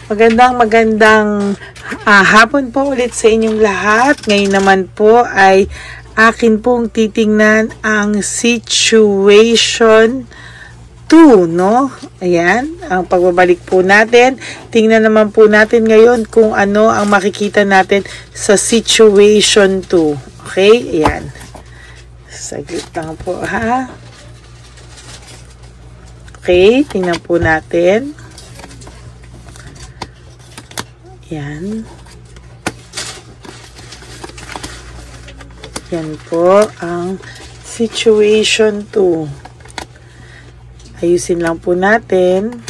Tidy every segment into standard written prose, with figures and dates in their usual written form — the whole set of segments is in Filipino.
Magandang hapon po ulit sa inyong lahat. Ngayon naman po ay akin pong titingnan ang situation 2, no? Ayan, ang pagbabalik po natin. Tingnan naman po natin ngayon kung ano ang makikita natin sa situation 2. Okay? Ayan. Saglit lang po, ha? Okay, tingnan po natin. Yan. Yan po ang situation 2. Ayusin lang po natin.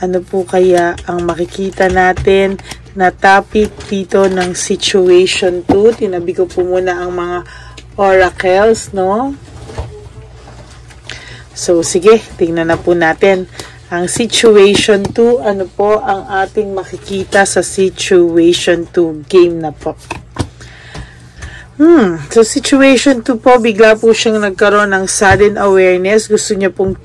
Ano po kaya ang makikita natin na topic dito ng situation 2? Tinabi ko po muna ang mga oracles, no? So, sige, tingnan na po natin ang situation 2. Ano po ang ating makikita sa situation 2 game na po? So, situation 2 po, bigla po siyang nagkaroon ng sudden awareness. Gusto niya pong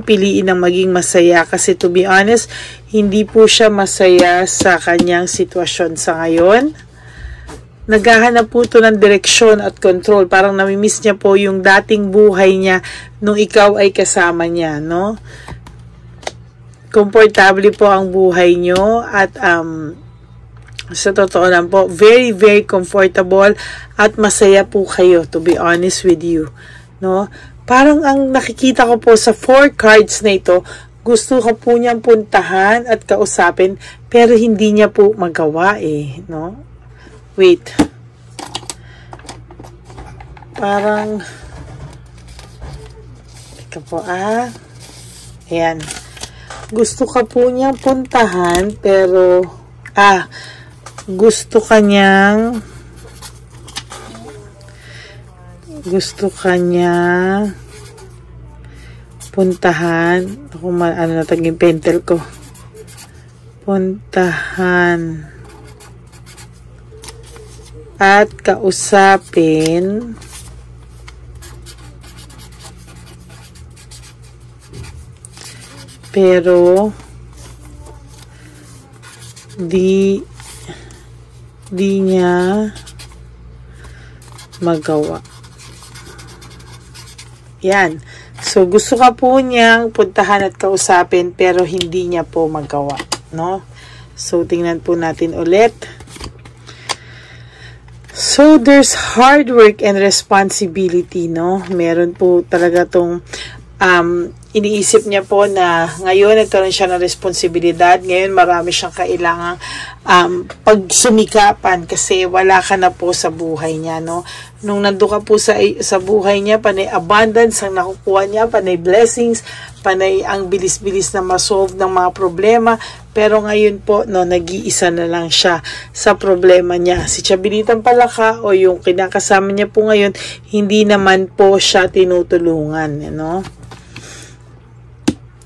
piliin ng maging masaya kasi to be honest, hindi po siya masaya sa kanyang sitwasyon sa ngayon. Naghahanap po ito ng direksyon at control. Parang namimiss niya po yung dating buhay niya nung ikaw ay kasama niya, no? Komportable po ang buhay nyo at sa totoo lang po, very, very comfortable at masaya po kayo, to be honest with you, no? Parang ang nakikita ko po sa 4 cards na ito, gusto ka po niyang puntahan at kausapin, pero hindi niya po magawa no? Wait. Parang teka po, ayan. Gusto ka po niyang puntahan, pero gusto ka niya puntahan. Ako, ano na taging pentel ko. Puntahan at kausapin pero di niya magawa. Yan. So, gusto ka po niyang puntahan at kausapin pero hindi niya po magawa, no? So, tingnan po natin ulit. So, there's hard work and responsibility, no? Meron po talaga tong iniisip niya po na ngayon nagkaroon siya ng responsibilidad. Ngayon marami siyang kailangang pagsumikapan kasi wala ka na po sa buhay niya, no? Nung nandun ka po sa buhay niya, panay abundance ang nakukuha niya, panay blessings, panay ang bilis-bilis na masolve ng mga problema. Pero ngayon po, no, nag-iisa na lang siya sa problema niya. Si Chabilitan Palaka o yung kinakasama niya po ngayon, hindi naman po siya tinutulungan, no?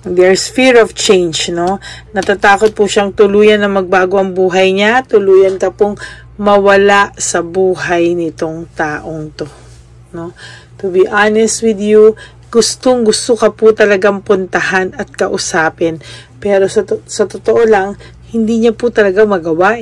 There's fear of change, no? Natatakot po siyang tuluyan na magbago ang buhay niya, tuluyan ka pong mawala sa buhay nitong taong to, no? To be honest with you, gusto ka po talagang puntahan at kausapin, pero sa totoo lang, hindi niya po talaga magawa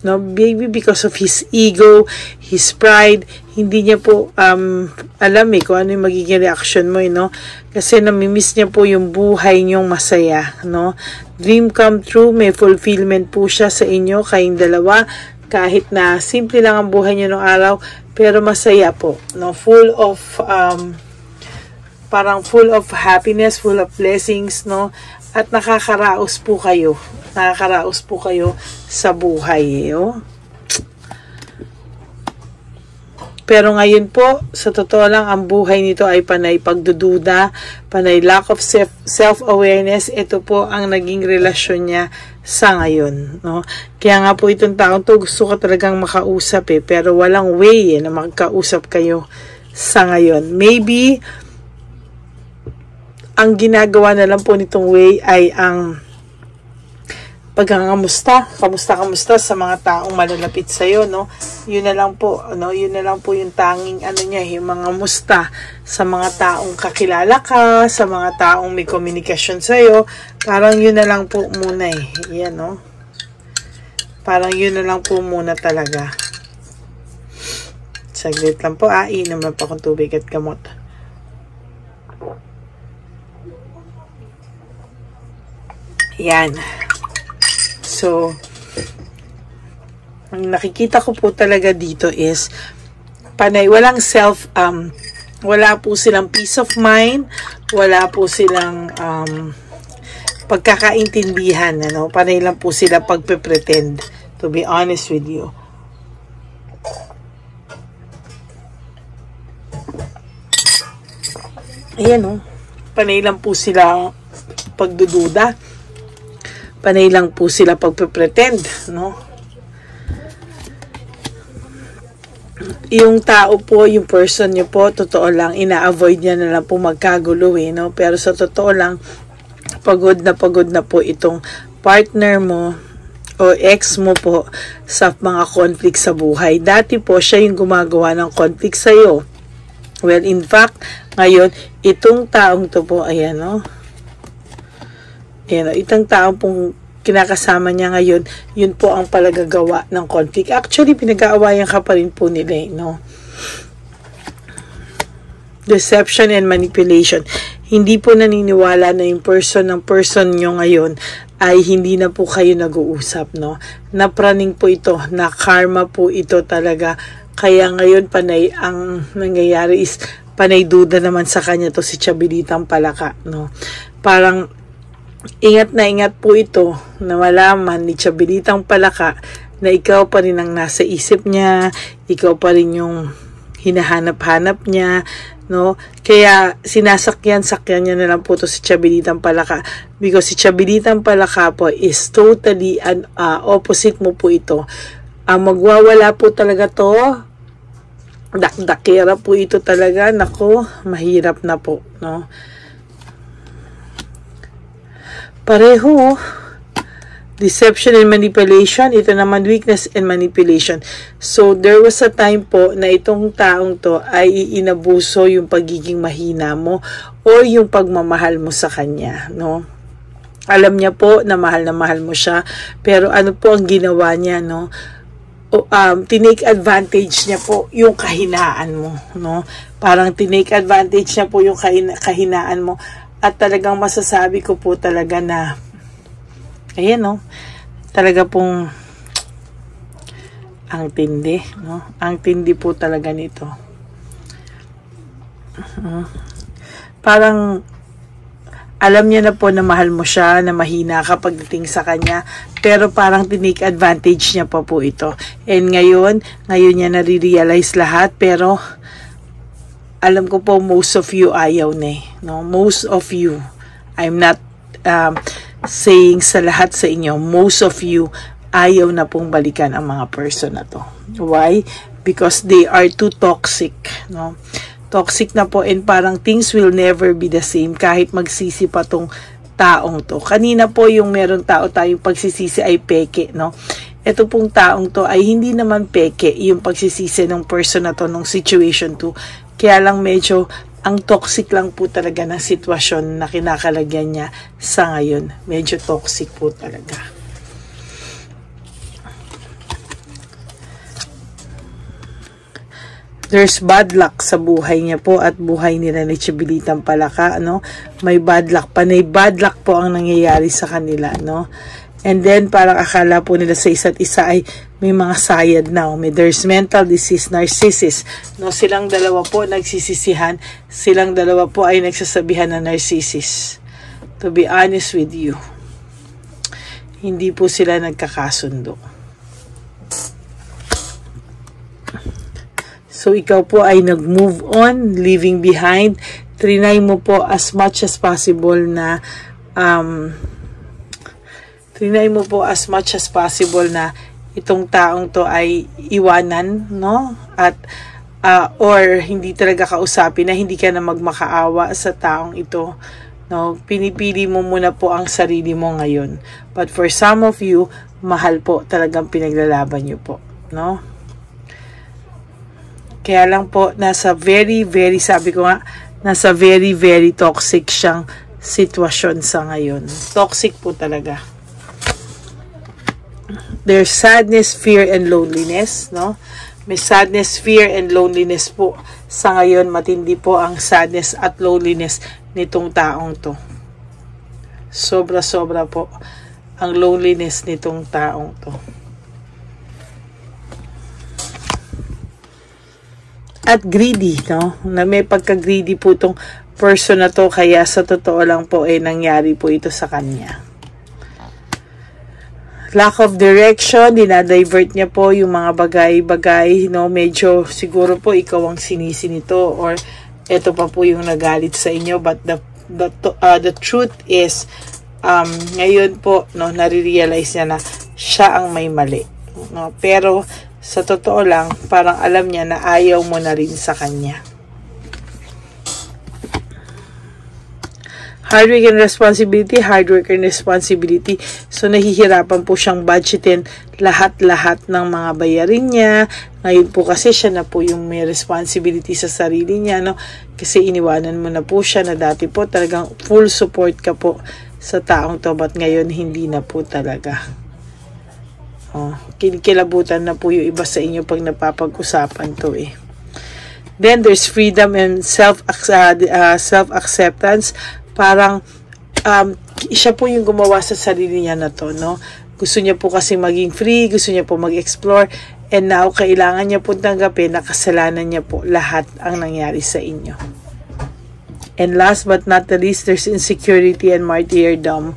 no? Maybe because of his ego, his pride, hindi niya po alam kung ano yung magiging reaction mo, no? Kasi namimiss niya po yung buhay niyong masaya, no? Dream come true, may fulfillment po siya sa inyo, kayong dalawa, kahit na simple lang ang buhay niyo ng araw, pero masaya po, no? Full of parang full of happiness, full of blessings, no? At nakakaraos po kayo sa buhay, Pero ngayon po, sa totoo lang, ang buhay nito ay panay pagdududa, panay lack of self-awareness. Ito po ang naging relasyon niya sa ngayon, no? Kaya nga po itong taong to, gusto ka talagang makausap pero walang way na makakausap kayo sa ngayon. Maybe ang ginagawa na lang po nitong way ay ang kamusta sa mga taong malalapit sa iyo, no? Yun na lang po, no? Yun na lang po yung tanging yung mga musta sa mga taong kakilala ka, sa mga taong may komunikasyon sa iyo. Parang yun na lang po muna Yan, no? Parang yun na lang po muna talaga. Saglit lang po, inom lang po akong tubig at gamot. Yan. So, ang nakikita ko po talaga dito is panay, walang wala po silang peace of mind, wala po silang pagkakaintindihan, ano? Panay lang po sila pagpe-pretend, to be honest with you. Ayan, no? Panay lang po sila pagdududa. Panay lang po sila pagpe-pretend, no? Yung tao po, yung person nyo po, totoo lang, ina-avoid niya na lang po magkagulo, no? Pero sa totoo lang, pagod na po itong partner mo o ex mo po sa mga conflict sa buhay. Dati po, siya yung gumagawa ng conflict sa'yo. Well, in fact, ngayon, itong taong to po, ayan, no? Itong taong pong kinakasama niya ngayon, yun po ang palagagawa ng conflict. Actually, pinag-aawayan ka pa rin po nila, no? Deception and manipulation. Hindi po naniniwala na yung person nyo ngayon ay hindi na po kayo nag-uusap, no? Napraning po ito, na karma po ito talaga. Kaya ngayon, panay, ang nangyayari is, panay duda naman sa kanya to si Chabilitang Palaka, no? Parang, ingat na ingat po ito na malaman ni Chabilitang Palaka na ikaw pa rin ang nasa isip niya, ikaw pa rin yung hinahanap-hanap niya, no? Kaya sinasakyan niya na lang po to si Chabilitang Palaka because si Chabilitang Palaka po is totally opposite mo po ito. Magwawala po talaga to, dakdakera po ito talaga, nako, mahirap na po, no? Pareho, deception and manipulation, ito naman weakness and manipulation. So, there was a time po na itong taong to ay inabuso yung pagiging mahina mo o yung pagmamahal mo sa kanya, no? Alam niya po na mahal mo siya, pero ano po ang ginawa niya, no? Tinake advantage niya po yung kahinaan mo, no? Parang tinake advantage niya po yung kahinaan mo. At talagang masasabi ko po talaga na, ayan, no? Talaga pong, ang tindi, no? Ang tindi po talaga nito. Parang, alam niya na po na mahal mo siya, na mahina ka pagdating sa kanya, pero parang tinake advantage niya pa po ito. And ngayon niya nare-realize lahat, pero, alam ko po, most of you ayaw na, no? Most of you, I'm not saying sa lahat sa inyo, most of you ayaw na pong balikan ang mga person na to. Why? Because they are too toxic, no? Toxic na po, and parang things will never be the same kahit magsisi pa tong taong to. Kanina po yung meron tao tayong pagsisisi ay peke, no? Ito pong taong to ay hindi naman peke yung pagsisisi ng person na to, ng situation to. Kaya lang medyo ang toxic lang po talaga ng sitwasyon na kinakalagyan niya sa ngayon. Medyo toxic po talaga. There's bad luck sa buhay niya po at buhay nila ni Chabilitang Palaka, no? May bad luck. Panay bad luck po ang nangyayari sa kanila, no? And then, parang akala po nila sa isa't isa ay may mga sayad na. There's mental disease, narcissist. No, silang dalawa po nagsisisihan. Silang dalawa po ay nagsasabihan na narcissist. To be honest with you, hindi po sila nagkakasundo. So, ikaw po ay nag-move on, leaving behind. Trinay mo po as much as possible na itong taong to ay iwanan, no? At or hindi talaga kausapin, na hindi ka na magmakaawa sa taong ito. No, pinipili mo muna po ang sarili mo ngayon. But for some of you, mahal po talagang pinaglalaban niyo po, no? Kaya lang po, nasa very, sabi ko nga, nasa very, toxic siyang sitwasyon sa ngayon. Toxic po talaga. There's sadness, fear, and loneliness, no? May sadness, fear, and loneliness po. Sa ngayon, matindi po ang sadness at loneliness nitong taong to. Sobra po ang loneliness nitong taong to. At greedy, no? Na may pagka-greedy po itong person na to, kaya sa totoo lang po nangyari po ito sa kanya. Lack of direction, dinadivert niya po yung mga bagay-bagay, no? Medyo siguro po ikaw ang sinisi nito, or ito pa po yung nagalit sa inyo, but the truth is, ngayon po, no, nare-realize niya na siya ang may mali, no? Pero sa totoo lang, parang alam niya na ayaw mo na rin sa kanya. Hard work and responsibility. So, nahihirapan po siyang budgetin lahat-lahat ng mga bayarin niya. Ngayon po kasi siya na po yung may responsibility sa sarili niya, no? Kasi iniwanan mo na po siya, na dati po talagang full support ka po sa taong to, but ngayon hindi na po talaga. Kinikilabutan na po yung iba sa inyo pag napapag-usapan to eh. Then, there's freedom and self-acceptance. Parang siya po yung gumawa sa sarili niya na to, no? Gusto niya po kasi maging free, gusto niya po mag-explore, and now kailangan niya po tanggapin na kasalanan niya po lahat ang nangyari sa inyo. And last but not the least, there's insecurity and martyrdom.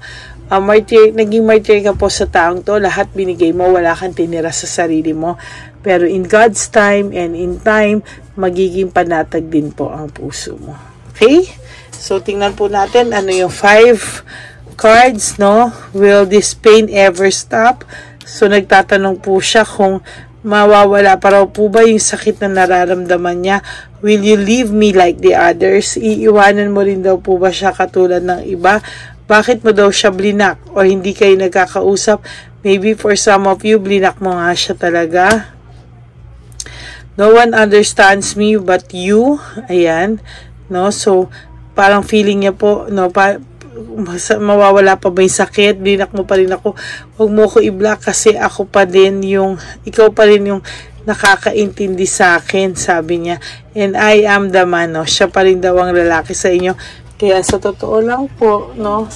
Naging martyr ka po sa taong to, lahat binigay mo, wala kang tinira sa sarili mo. Pero in God's time and in time, magiging panatag din po ang puso mo. Okay? So, tingnan po natin ano yung 5 cards, no? Will this pain ever stop? So, nagtatanong po siya kung mawawala pa raw po ba yung sakit na nararamdaman niya. Will you leave me like the others? Iiwanan mo rin daw po ba siya katulad ng iba? Bakit mo daw siya blinak? O hindi kayo nagkakausap? Maybe for some of you, blinak mo nga siya talaga. No one understands me but you. Ayan. No? So, parang feeling niya po, no, mawawala pa ba yung sakit? Blinak mo pa rin ako. Huwag mo ko i-block kasi ikaw pa rin yung nakakaintindi sa akin, sabi niya. And I am the man, no? Siya pa rin daw ang lalaki sa inyo. Kaya sa totoo lang po, no?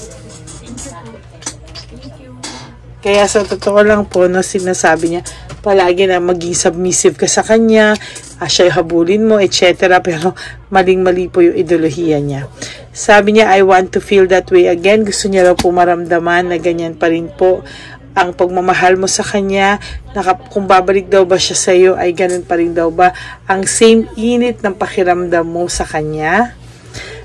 Kaya sa totoo lang po, no, sinasabi niya, palagi na maging submissive ka sa kanya, siya habulin mo, etc. Pero maling-mali po yung ideolohiya niya. Sabi niya, I want to feel that way again. Gusto niya raw po maramdaman na ganyan pa rin po ang pagmamahal mo sa kanya. Kung babalik daw ba siya sa iyo, ay ganun pa rin daw ba ang same init ng pakiramdam mo sa kanya?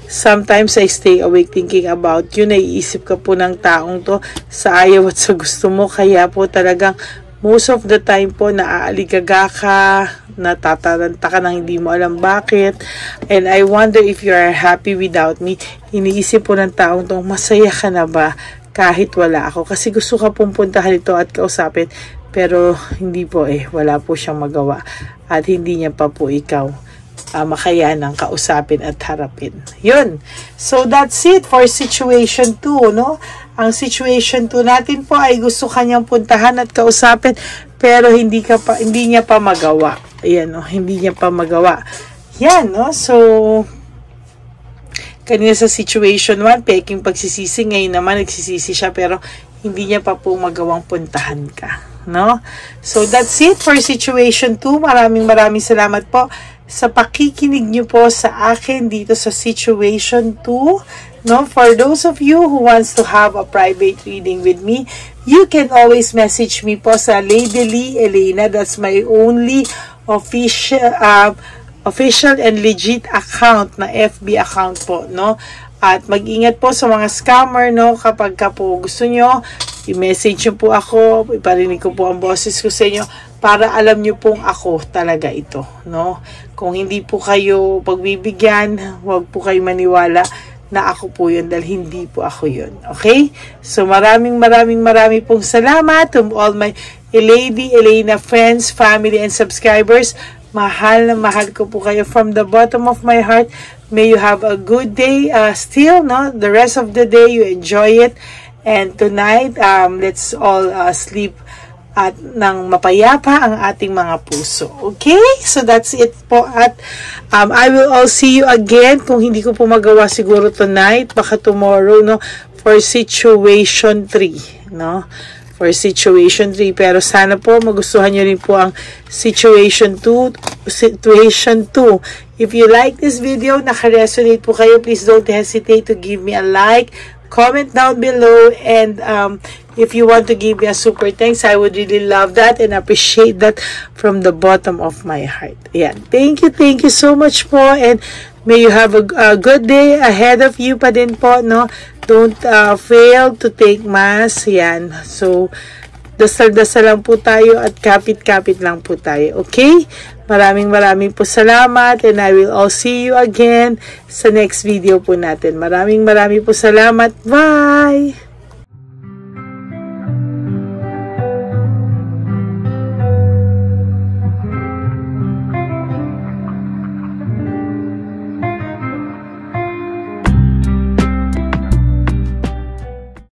Sometimes I stay awake thinking about you. Naiisip ka po ng taong to sa ayaw at sa gusto mo. Kaya po talagang most of the time po, naaaligaga ka, natataranta ka nang hindi mo alam bakit. And I wonder if you are happy without me. Iniisip po ng taong to, masaya ka na ba kahit wala ako? Kasi gusto ka pong puntahan ito at kausapin, pero hindi po wala po siyang magawa. At hindi niya pa po ikaw makayanang kausapin at harapin. Yun. So, that's it for situation 2, no? Ang situation 2 natin po ay gusto kanyang puntahan at kausapin, pero hindi niya pa magawa. Ayan, no? Hindi niya pa magawa. Yan, no? So, kanina sa situation 1, peking pagsisisi. Ngayon naman, nagsisisi siya, pero hindi niya pa po magawang puntahan ka, no? So, that's it for situation 2. Maraming salamat po sa pakikinig niyo po sa akin dito sa situation 2. No, for those of you who wants to have a private reading with me, you can always message me po sa Lady Lee Elena. That's my only official and legit account na FB account po, no? At mag-ingat po sa mga scammer, no? Kapag ka po gusto nyo, i-message nyo po ako, iparinig ko po ang boses ko sa inyo para alam nyo pong ako talaga ito, no? Kung hindi po kayo pagbibigyan, huwag po kayo maniwala na ako po yun dahil hindi po ako yun. Okay? So maraming pong salamat to all my Lady Elena friends, family, and subscribers. Mahal na mahal ko po kayo from the bottom of my heart. May you have a good day still, no? The rest of the day, you enjoy it. And tonight, let's all sleep at nang mapayapa ang ating mga puso. Okay? So that's it po. At I will all see you again. Kung hindi ko po magawa siguro tonight, baka tomorrow, no? For situation 3, no? For situation 3. Pero sana po magustuhan nyo rin po ang situation 2. If you like this video, naka-resonate po kayo, please don't hesitate to give me a like, comment down below, and if you want to give me a super thanks, I would really love that and appreciate that from the bottom of my heart. Ayan. Thank you so much po, and may you have a good day ahead of you pa din po, no? Don't fail to take mass. Yan. So, dasal-dasal lang po tayo at kapit-kapit lang po tayo. Okay? Maraming po salamat, and I will all see you again sa next video po natin. Maraming po salamat. Bye!